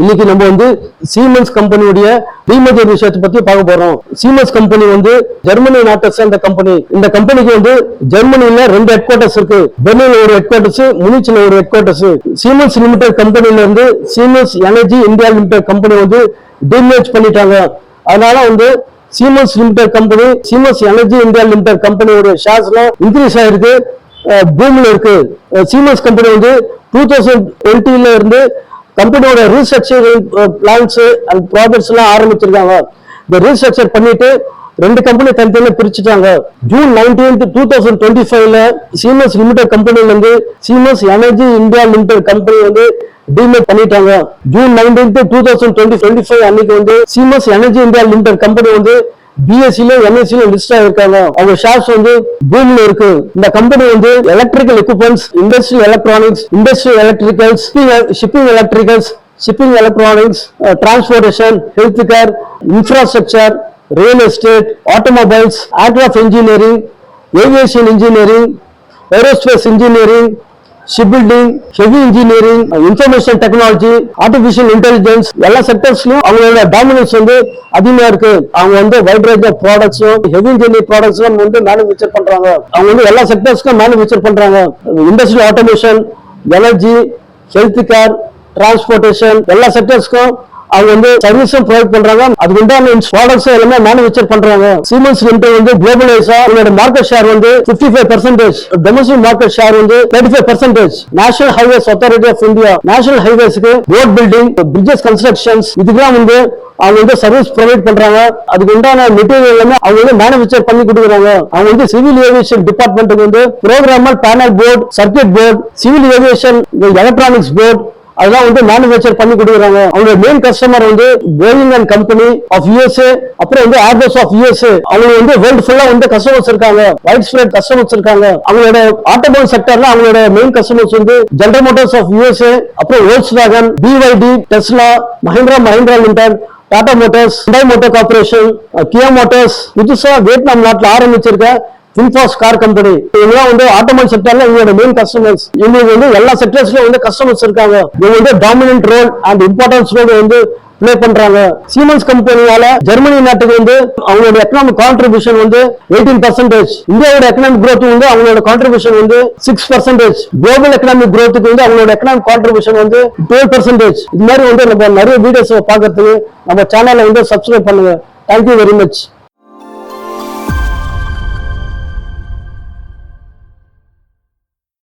இன்னைக்கு நம்ம வந்து சீமென்ஸ் கம்பெனியுடைய டீமர்ஜர் விஷயத்தை பத்தி பார்க்க போறோம். சீமென்ஸ் கம்பெனி வந்து ஜெர்மனி நாட்டை சேர்ந்த கம்பெனி. இந்த கம்பெனிக்கு வந்து ஜெர்மனில 2 ஹெட் குவார்டர்ஸ் இருக்கு. பெர்லின்ல ஒரு ஹெட் குவார்டர்ஸ், முனிச்ல ஒரு ஹெட் குவார்டர்ஸ். சீமென்ஸ் லிமிடெட் கம்பெனில இருந்து siemens energy India limited company வந்து டிமர்ஜ் பண்ணிட்டாங்க. அதனால வந்து siemens limited company, siemens energy India limited கம்பெனியோட ஷேர்ஸ்ல இன்க்ரீஸ் ஆயிருக்கு, பூமியில இருக்கு. சீமென்ஸ் கம்பெனி வந்து 2020ல இருந்து கம்பெனியோட ரீஸ்ட்ரக்சரிங் பிளான்ஸ் அண்ட் ப்ராஜெக்ட்ஸ் எல்லாம் ஆரம்பிச்சிருக்காங்க. இந்த ரீஸ்ட்ரக்சர் பண்ணிட்டு 2 கம்பெனி தனித்தனியா பிரிச்சுட்டாங்க. ஜூன் 19, 2025ல சீமென்ஸ் லிமிடெட் கம்பெனில இருந்து siemens energy India limited company வந்து டிமர்ஜ் பண்ணிட்டாங்க. ஜூன் 19, 2025 அன்னைக்கு வந்து siemens energy India limited company வந்து பிஎஸ்சில என்எஸ்சில லிஸ்ட் ஆயிருக்காங்க. அவங்க ஷேர்ஸ் வந்து பூமியில இருக்கு. இந்த கம்பெனி வந்து electrical equipments, industrial electronics, industrial electricals, shipping electricals, shipping electronics, transportation, health care, infrastructure, real estate, automobiles, aircraft engineering, aviation engineering, aerospace engineering, shipbuilding, heavy engineering, information technology, artificial intelligence, எல்லா செக்டர்ஸ்லயும் அவங்களோட dominance வந்து அதிகமா இருக்கு. அவங்க வந்து wide range of ப்ராடக்ட்ஸும் heavy engineering ப்ராடக்ட்ஸும் வந்து மேனுஃபேக்சர் பண்றாங்க. அவங்க வந்து எல்லா செக்டர்ஸ்க்கும் மேனுஃபேக்சர் பண்றாங்க. Industrial automation, energy, health care, transportation, எல்லா செக்டர்ஸ்க்கும் அவங்க வந்து சர்வீஸும் ப்ரொவைட் பண்றாங்க. அதுக்கு உண்டான ப்ராடக்ட்ஸ் எல்லாமே மேனுஃபேக்சர் பண்றாங்க. சீமென்ஸ் லிமிடெட் வந்து குளோபலைஸா அவங்களோட மார்க்கெட் ஷேர் வந்து 55%, டொமஸ்டிக் மார்க்கெட் ஷேர் வந்து 35%. National highways authority of India, national ஹைவேஸ்க்கு ரோட் பில்டிங், பிரிட்ஜஸ் கன்ஸ்ட்ரக்ஷன்ஸ், இதுக்கெல்லாம் வந்து அவங்க வந்து சர்வீஸ் ப்ரொவைட் பண்றாங்க. அதுக்கு உண்டான மெட்டீரியல் எல்லாமே அவங்க வந்து மேனுஃபேக்சர் பண்ணி கொடுக்குறாங்க. அவங்க வந்து சிவில் ஏவியேஷன் டிபார்ட்மெண்ட்டுக்கு வந்து programmer, panel board, circuit board, civil aviation electronics board அதெல்லாம் வந்து மேனுஃபேக்சர் பண்ணி கொடுக்குறாங்க. அவங்களோட மெயின் கஸ்டமர் வந்து Boeing and company of USA, அப்புறம் வந்து ஏர்பஸ் ஆஃப் யூஎஸ்ஏ. அவங்க வந்து வேர்ல்ட் ஃபுல்லா வந்து கஸ்டமர்ஸ் இருக்காங்க, வைட் ஸ்ப்ரெட் கஸ்டமர்ஸ் இருக்காங்க. அவங்களோட ஆட்டோமொபைல் செக்டர்ல அவங்களோட மெயின் கஸ்டமர்ஸ் வந்து ஜெனரல் மோட்டார்ஸ் ஆஃப் யூஎஸ்ஏ, அப்புறம் Volkswagen, பிவைடி, Tesla, Mahindra limited, Tata Motors, Hyundai motor corporation, கியா மோட்டார்ஸ், புதுசா வியட்நாம் நாட்டில் ஆரம்பிச்சிருக்க இன்ஃபாஸ் கார் கம்பெனி. இதெல்லாம் வந்து ஆட்டோமொபைல் செக்டர்ல இவங்களோட மெயின் கஸ்டமர்ஸ். இவங்களுக்கு வந்து எல்லா செக்டர்ஸ்லயும் வந்து கஸ்டமர்ஸ் இருக்காங்க. இவங்க வந்து dominant role and importance role வந்து பிளே பண்றாங்க. சீமென்ஸ் கம்பெனியால ஜெர்மனி நாட்டுக்கு வந்து அவங்களோட எக்கனாமிக் கான்ட்ரிபியூஷன் வந்து 18%. இந்தியாவோட எக்கனாமிக் growth வந்து அவங்களோட கான்ட்ரிபியூஷன் வந்து 6%. குளோபல் எக்கனாமிக் growthக்கு வந்து அவங்களோட எக்கனாமிக் கான்ட்ரிபியூஷன் வந்து 12%. இது மாதிரி வந்து நம்ம நிறைய வீடியோஸ் பார்க்கறதுக்கு நம்ம சேனலை வந்து சப்ஸ்கிரைப் பண்ணுங்க. Thank you very much.